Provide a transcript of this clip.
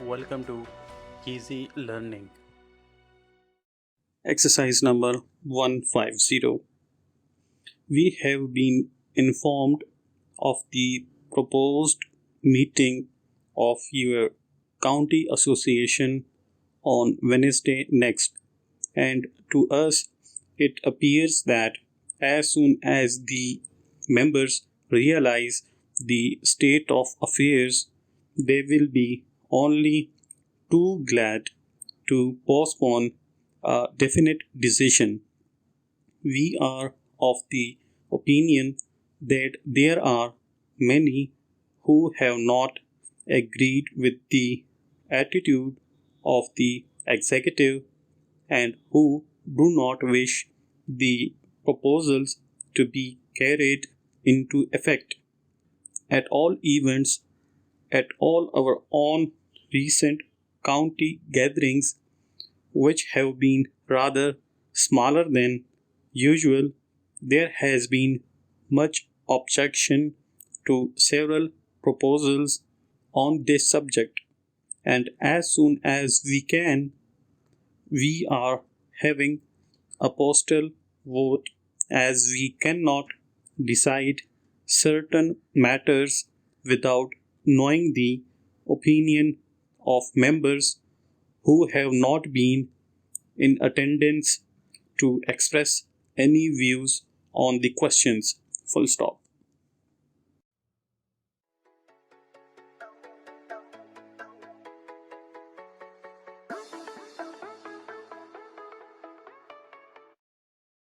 Welcome to Easy Learning. Exercise number 150. We have been informed of the proposed meeting of your county association on Wednesday next, and to us it appears that as soon as the members realize the state of affairs, they will be only too glad to postpone a definite decision. We are of the opinion that there are many who have not agreed with the attitude of the executive and who do not wish the proposals to be carried into effect. At all events, at all our own recent county gatherings, which have been rather smaller than usual, there has been much objection to several proposals on this subject, and as soon as we can, we are having a postal vote as we cannot decide certain matters without knowing the opinion of members who have not been in attendance to express any views on the questions. Full stop.